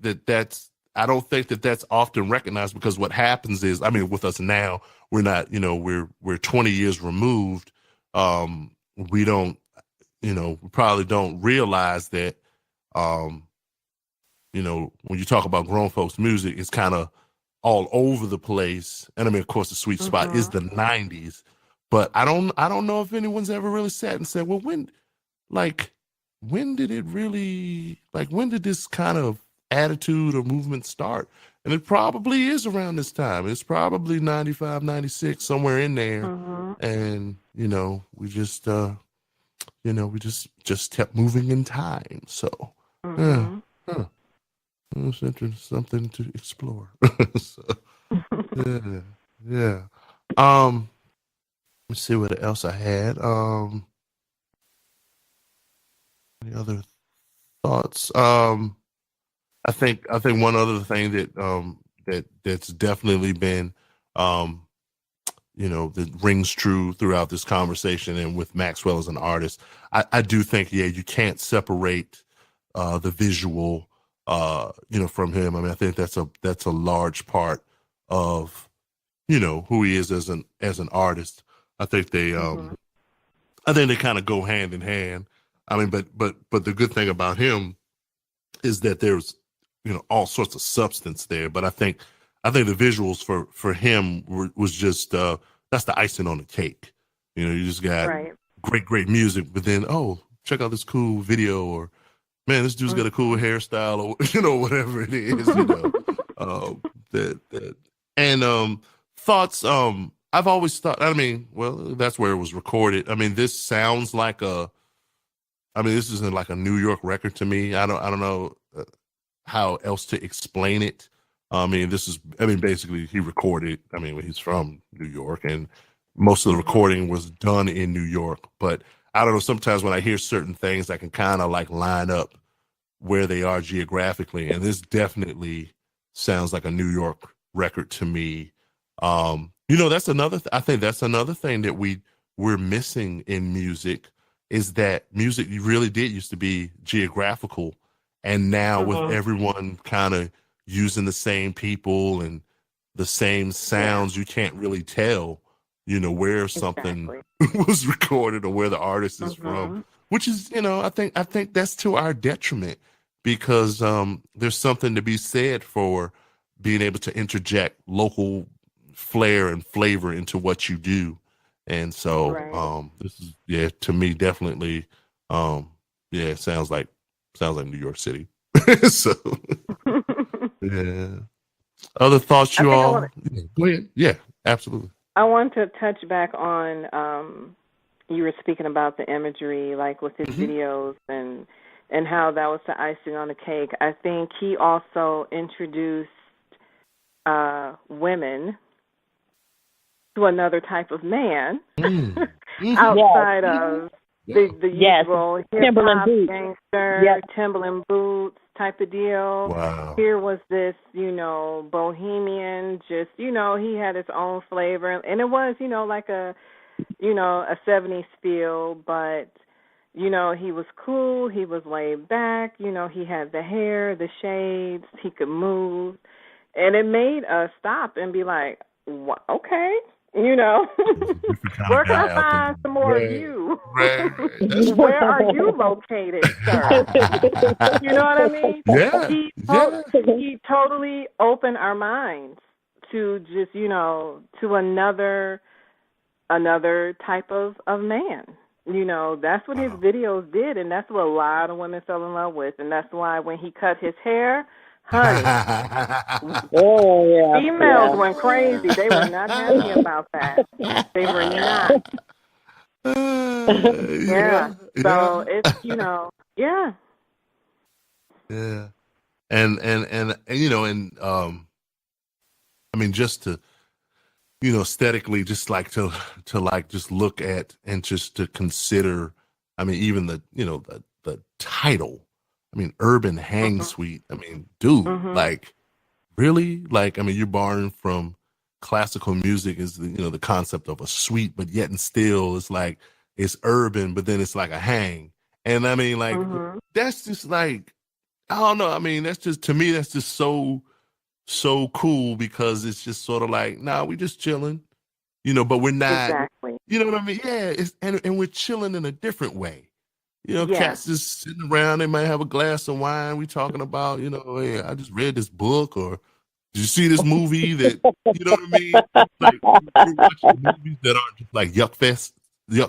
I don't think that's often recognized, because what happens is, with us now, we're not, we're 20 years removed. We don't, we probably don't realize that, when you talk about grown folks music, it's kind of all over the place. And of course, the sweet spot is the 90s. But I don't know if anyone's ever really sat and said, well, when did it really, when did this kind of attitude or movement start? And it probably is around this time. It's probably 95, 96, somewhere in there. And, we just, we just kept moving in time. So, it's interesting, something to explore. So, yeah. Let's see what else I had. Any other thoughts? I think one other thing that's definitely been, that rings true throughout this conversation and with Maxwell as an artist, I do think, you can't separate the visual, from him. I think that's a large part of, who he is as an artist. I think they kind of go hand in hand. But the good thing about him is that there's, all sorts of substance there. But I think the visuals for him was just, that's the icing on the cake. You just got great music, but then, check out this cool video, or man, this dude's got a cool hairstyle, or, whatever it is, and thoughts, I've always thought, that's where it was recorded. This sounds like this isn't like a New York record to me. I don't know how else to explain it. Basically he recorded, when he's from New York, and most of the recording was done in New York. But I don't know, sometimes when I hear certain things, I can kind of line up where they are geographically. And this definitely sounds like a New York record to me. That's I think that's another thing that we're missing in music, is that music really did used to be geographical. And now with everyone kind of using the same people and the same sounds, you can't really tell, where something was recorded or where the artist is from, which is, I think that's to our detriment, because there's something to be said for being able to interject local flair and flavor into what you do. And so this is, to me, definitely, it sounds like New York City. So, yeah. Other thoughts, you all? Go ahead. Yeah, absolutely. I want to touch back on, you were speaking about the imagery, with his videos and how that was the icing on the cake. I think he also introduced women to another type of man outside of the usual hip-hop gangster, Timberland boots type of deal. Wow. Here was this, bohemian, just, he had his own flavor. And it was, like a 70s feel, but, he was cool, he was laid back, he had the hair, the shades, he could move. And it made us stop and be like, okay. Where can I find some more of you? Where are you located, sir? You know what I mean? Yeah. He totally opened our minds to just, to another type of man. You know, that's what his videos did, and that's what a lot of women fell in love with, and that's why when he cut his hair, honey, Oh yeah, females went crazy. They were not happy about that. They were not. Yeah. So it's, you know, yeah. Yeah. And you know, and I mean, just to, you know, aesthetically, just like to like just look at and just to consider, I mean, even the, you know, the title, I mean, Urban Hang Suite. I mean, dude, like, really? Like, I mean, you're borrowing from classical music is the, you know, the concept of a suite, but yet and still it's like it's urban, but then it's like a hang. And I mean, like, that's just like, I don't know. I mean, that's just, to me, that's just so cool, because it's just sort of like, nah, we just chilling, you know, but we're not, Exactly. you know what I mean? Yeah. It's, and we're chilling in a different way. You know, Yeah. cats just sitting around, they might have a glass of wine. We talking about, you know, hey, I just read this book, or did you see this movie that, you know what I mean? Like, we're watching movies that aren't just like yuck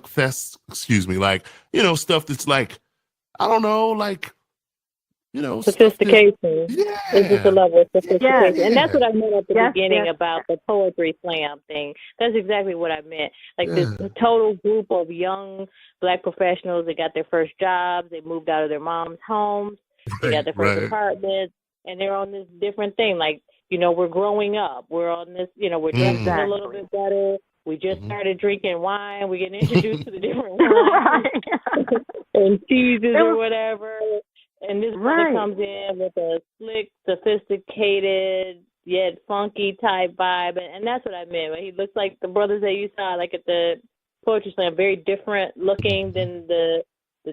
fest, excuse me. Like, you know, stuff that's like, I don't know, like, you know, sophistication. Yeah. It's just a level of sophistication. Yeah. And that's what I meant at the beginning yes. about the poetry slam thing. That's exactly what I meant. Like this total group of young Black professionals that got their first jobs, they moved out of their mom's homes, they got their first apartments, and they're on this different thing. Like, you know, we're growing up. We're on this, you know, we're dressing a little bit better. We just started drinking wine. We're getting introduced to the different wines and cheeses or whatever. And this brother comes in with a slick, sophisticated, yet funky type vibe. And that's what I meant. He looks like the brothers that you saw, like at the Poetry Slam, very different looking than the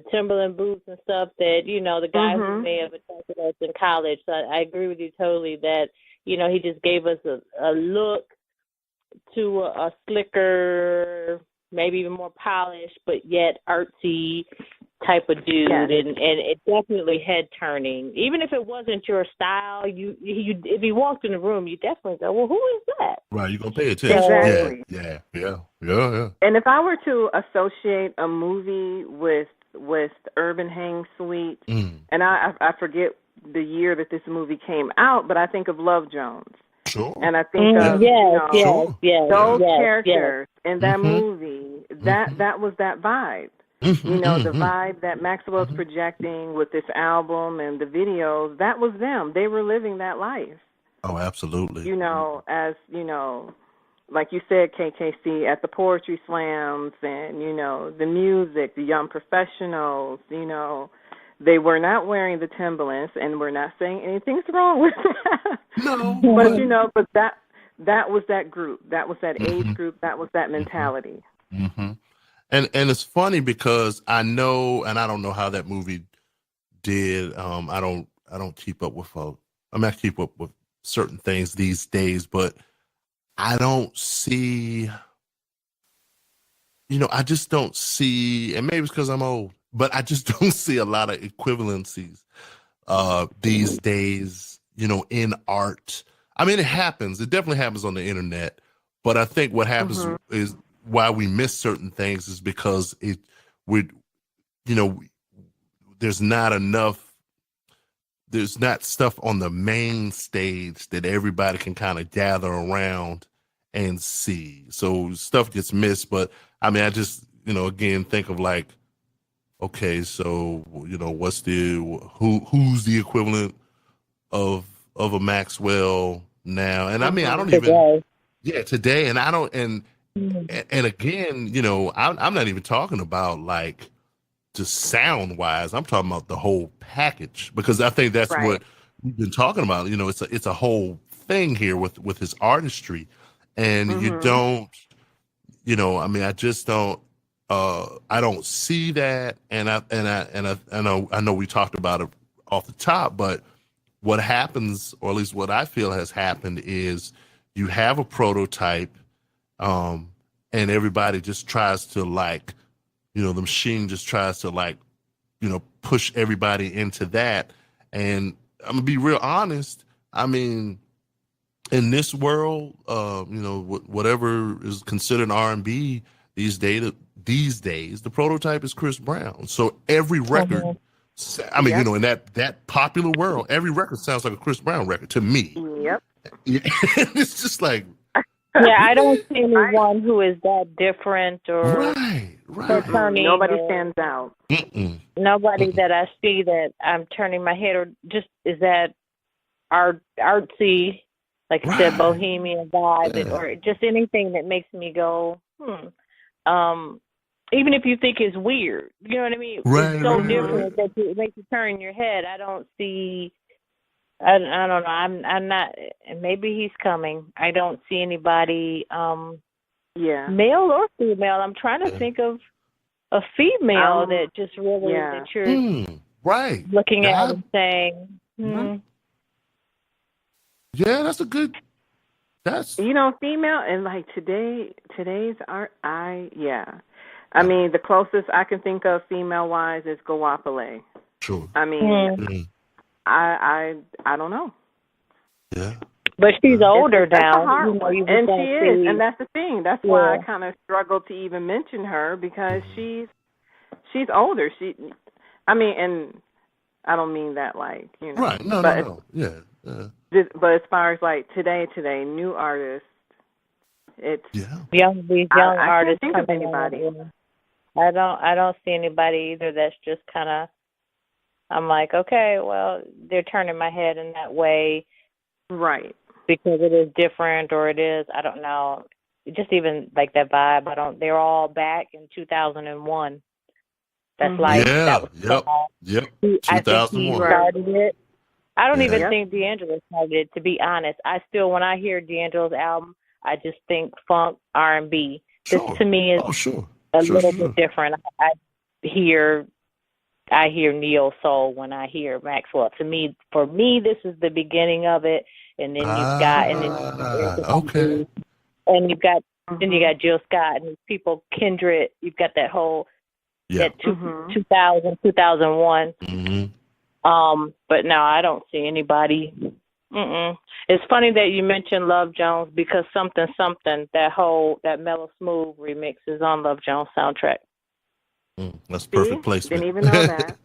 Timberland boots and stuff that, you know, the guy who may have attracted us in college. So I agree with you totally that, you know, he just gave us a look to a slicker, maybe even more polished, but yet artsy type of dude, and it definitely head turning. Even if it wasn't your style, you if you walked in the room, you definitely go, well, who is that? Right, you're gonna pay attention. Exactly. Yeah. And if I were to associate a movie with Urban Hang Suite, and I forget the year that this movie came out, but I think of Love Jones. Sure. And I think of those characters in that movie, that was that vibe. You know, the vibe that Maxwell's projecting with this album and the videos, that was them. They were living that life. Oh, absolutely. You know, as, you know, like you said, KKC, at the poetry slams and, you know, the music, the young professionals, you know, they were not wearing the Timberlands, and we're not saying anything's wrong with that. No. But, you know, but that was that group. That was that age group. That was that mentality. And it's funny because I know, and I don't know how that movie did. I don't keep up with. I keep up with certain things these days, but I don't see. You know, I just don't see, and maybe it's because I'm old, but I just don't see a lot of equivalencies these days. You know, in art. I mean, it happens. It definitely happens on the internet, but I think what happens is, why we miss certain things is because there's not stuff on the main stage that everybody can kind of gather around and see. So stuff gets missed. But I mean, I just, you know, again, think of like, okay, so, you know, who's the equivalent of a Maxwell now? And I mean, I don't even, today. And I don't, and again, you know, I'm not even talking about like just sound wise. I'm talking about the whole package, because I think that's what we've been talking about. You know, it's a whole thing here with his artistry, and you don't, you know, I mean, I just don't, I don't see that, and I know we talked about it off the top, but what happens, or at least what I feel has happened, is you have a prototype. And everybody just tries to, like, you know, the machine just tries to, like, you know, push everybody into that. And I'm gonna be real honest. I mean, in this world, you know, whatever is considered R&B these these days, the prototype is Chris Brown. So every record, I mean, Yep. you know, in that popular world, every record sounds like a Chris Brown record to me. Yep. It's just like, Yeah, I don't see anyone who is that different or right. turning. Nobody stands out. Nobody that I see that I'm turning my head or just is that artsy, like I said, bohemian vibe, or just anything that makes me go, even if you think it's weird, you know what I mean? It's so different that it makes you turn your head. I don't see. I don't know. I'm not. Maybe he's coming. I don't see anybody, male or female. I'm trying to think of a female that just really that you're looking at and saying, yeah, that's a good. That's female, and like today's art. I mean, the closest I can think of female wise is Guapale. Sure. I mean. I don't know. Yeah. But she's older now. And she is, and that's the thing. That's why I kind of struggle to even mention her because she's older. I mean, and I don't mean that like, Right. No. Yeah. But as far as like today, new artists, it's young artists. I can't think of anybody. I don't see anybody either that's just kind of. I'm like, okay, well, they're turning my head in that way. Right. Because it is different or it is, I don't know, just even like that vibe. They're all back in 2001. That's like, that was Yep. I think he started it. I don't even think D'Angelo started it, to be honest. When I hear D'Angelo's album, I just think funk, R&B. This to me is a little bit different. I hear neo soul when I hear Maxwell. For me, this is the beginning of it, and then you've got, and you've got, then you got Jill Scott and people, Kindred. You've got that whole that 2000, 2001. But no, I don't see anybody. It's funny that you mentioned Love Jones because something that Mellow Smooth remix is on Love Jones soundtrack. That's perfect placement. Didn't even know that.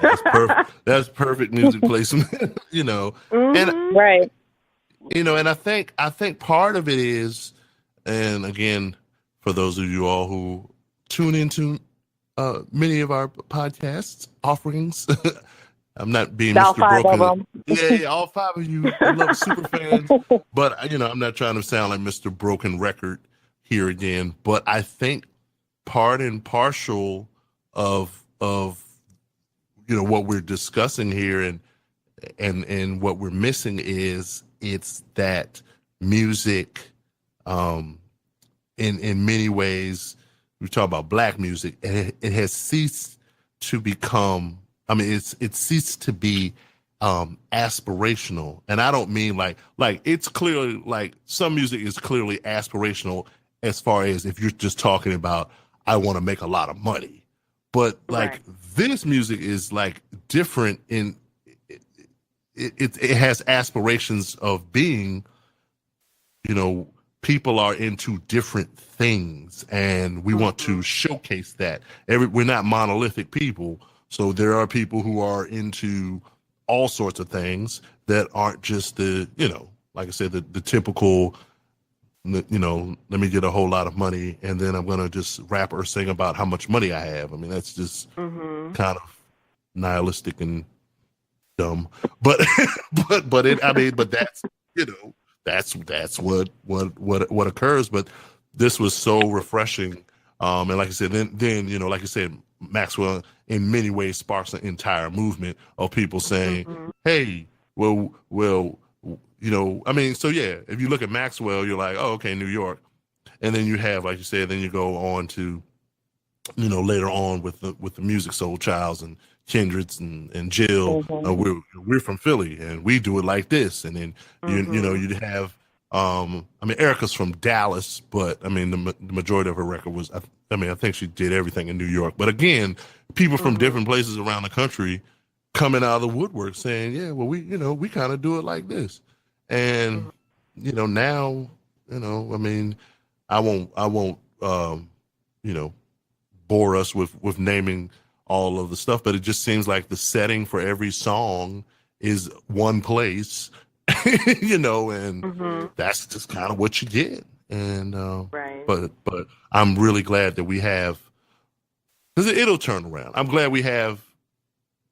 That's perfect. That's perfect music placement. And right. And I think part of it is, and again, for those of you all who tune into many of our podcasts offerings, I'm not being all Mr. Broken. Yeah, all 5 of you love super fans, but I'm not trying to sound like Mr. Broken Record here again. But I think part and parcel of what we're discussing here and what we're missing is it's that music in many ways. We talk about black music, and it has ceased to become, it's ceased to be aspirational. And I don't mean like it's clearly like some music is clearly aspirational as far as if you're just talking about I want to make a lot of money. But like this music is like different in it has aspirations of being, people are into different things and we want to showcase that. We're not monolithic people. So there are people who are into all sorts of things that aren't just the, like I said, the typical, let me get a whole lot of money and then I'm going to just rap or sing about how much money I have. That's just kind of nihilistic and dumb, but that's, that's what occurs. But this was so refreshing. And like I said, then, like I said, Maxwell in many ways sparks an entire movement of people saying, hey, so yeah, if you look at Maxwell, you're like, oh, okay, New York. And then you have, like you said, then you go on to, later on with the Music Soul Childs and Kindreds and Jill. We're from Philly and we do it like this. And then, you'd have, Erica's from Dallas, but the majority of her record was, I think she did everything in New York. But again, people from different places around the country coming out of the woodwork saying, yeah, well, we kind of do it like this. And, now, I won't, bore us with naming all of the stuff, but it just seems like the setting for every song is one place, you know, and that's just kind of what you get. And Right. but I'm really glad that we have, because it'll turn around. I'm glad we have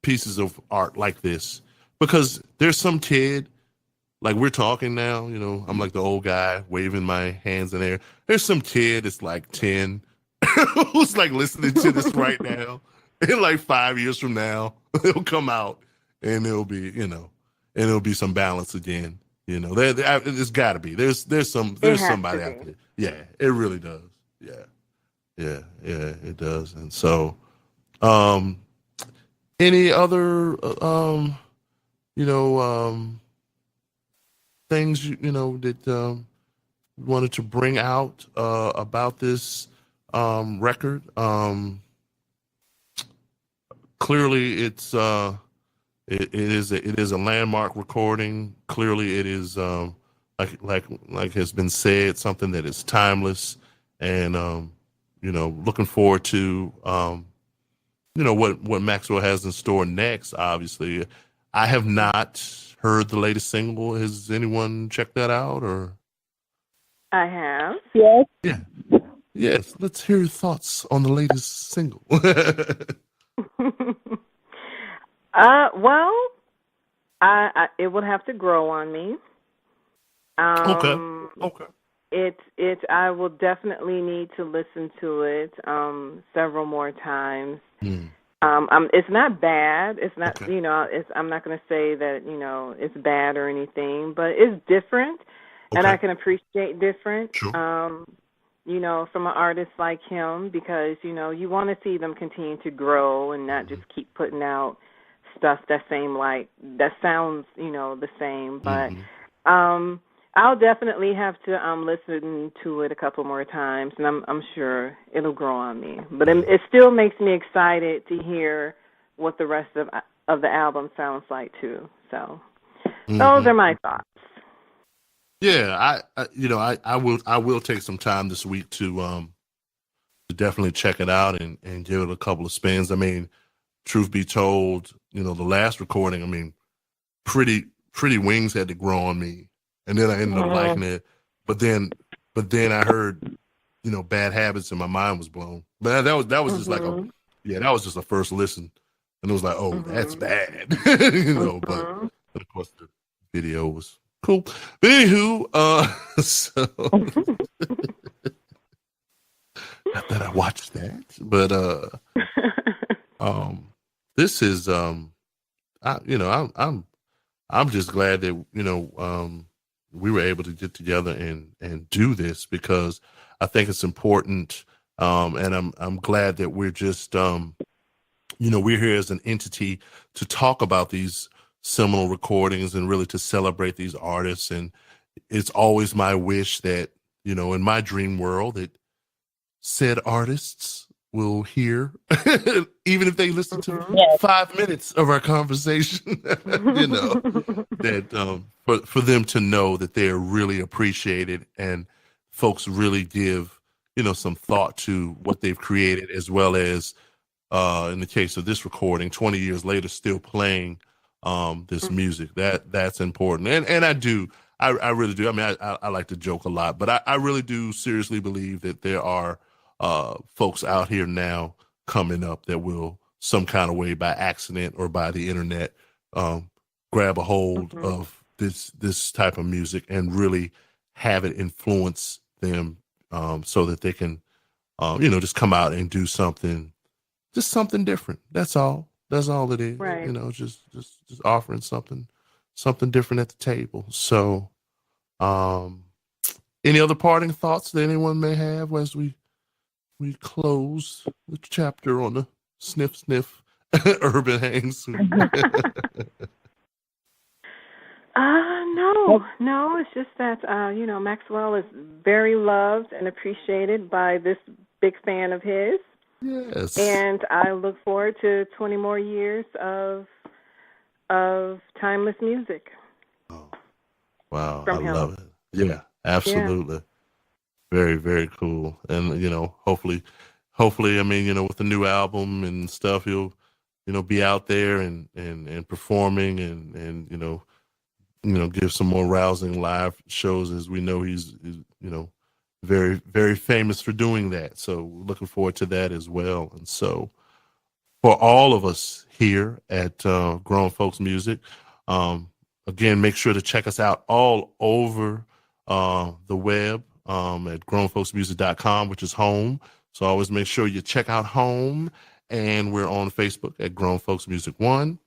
pieces of art like this, because there's some kid, like we're talking now, you know, I'm like the old guy waving my hands in the air. There's some kid that's like 10 who's like listening to this right now. And like 5 years from now, it'll come out and it'll be, you know, and it'll be some balance again. You know, there's got to be. There's somebody out there. Yeah, it really does. Yeah, it does. And so, any other, you know, things you know that wanted to bring out about this record? Clearly, it is a landmark recording. Clearly, it is like has been said, something that is timeless, and you know, looking forward to you know what Maxwell has in store next. Obviously, I have not heard the latest single. Has anyone checked that out? Or I have. Yes. yeah, yes. Let's hear your thoughts on the latest single. Well, I it would have to grow on me. Okay. I will definitely need to listen to it several more times. It's not bad. It's not, you know, I'm not going to say that, you know, it's bad or anything, but it's different, and I can appreciate different. Sure. You know, from an artist like him, because, you know, you want to see them continue to grow and not just keep putting out stuff that sounds, you know, the same. But I'll definitely have to listen to it a couple more times, and I'm sure it'll grow on me. But it still makes me excited to hear what the rest of the album sounds like too. So those are my thoughts. Yeah, I will take some time this week to definitely check it out and give it a couple of spins. I mean, truth be told, you know, the last recording, I mean, pretty wings had to grow on me, and then I ended up liking it. But then I heard, you know, Bad Habits, and my mind was blown. But that was just like that was just a first listen, and it was like, oh, that's bad, you know. But of course, the video was cool. But anywho, so not that I watched that, but this is I'm just glad that, you know, we were able to get together and do this, because I think it's important, and I'm glad that we're just you know, we're here as an entity to talk about these seminal recordings and really to celebrate these artists. And it's always my wish that, you know, in my dream world, that said artists will hear, even if they listen to 5 minutes of our conversation, you know, that for them to know that they're really appreciated, and folks really give, you know, some thought to what they've created, as well as in the case of this recording, 20 years later, still playing this music. That's important. And I really do. I mean, I like to joke a lot, but I really do seriously believe that there are folks out here now coming up that will, some kind of way, by accident or by the internet, grab a hold of this type of music and really have it influence them, so that they can, you know, just come out and do something different. That's all it is. Right. You know, just offering something different at the table. So, any other parting thoughts that anyone may have as we close the chapter on the sniff urban hangs? No, it's just that, you know, Maxwell is very loved and appreciated by this big fan of his. Yes. And I look forward to 20 more years of timeless music. Oh, wow. From I him. love it. Yeah, absolutely. Yeah. Very, very cool. And, you know, hopefully hopefully, I mean, with the new album and stuff, he'll, be out there and performing and give some more rousing live shows, as we know he's very, very famous for doing that. So looking forward to that as well. And so for all of us here at Grown Folks Music, again, make sure to check us out all over the web at grownfolksmusic.com, which is home. So always make sure you check out home. And we're on Facebook at Grown Folks Music 1,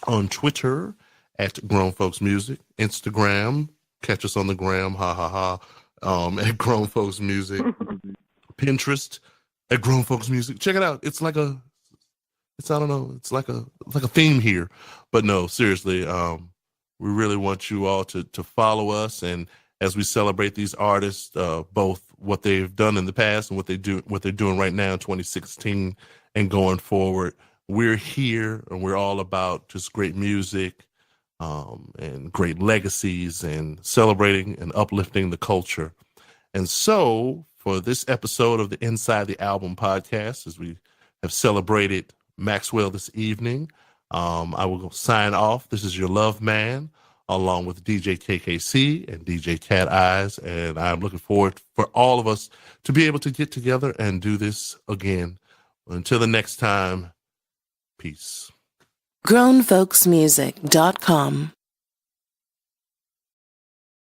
on Twitter at Grown Folks Music, Instagram, catch us on the gram, ha ha ha, at Grown Folks Music, Pinterest at Grown Folks Music. Check it out. It's like I don't know, it's like a theme here. But no, seriously, we really want you all to follow us, and as we celebrate these artists, both what they've done in the past and what they're doing right now in 2016 and going forward. We're here and we're all about just great music and great legacies and celebrating and uplifting the culture. And so for this episode of the Inside the Album podcast, as we have celebrated Maxwell this evening, I will sign off. This is your love man, along with DJKKC and DJ Cat Eyez. And I'm looking forward for all of us to be able to get together and do this again. Until the next time, peace. GrownFolksMusic.com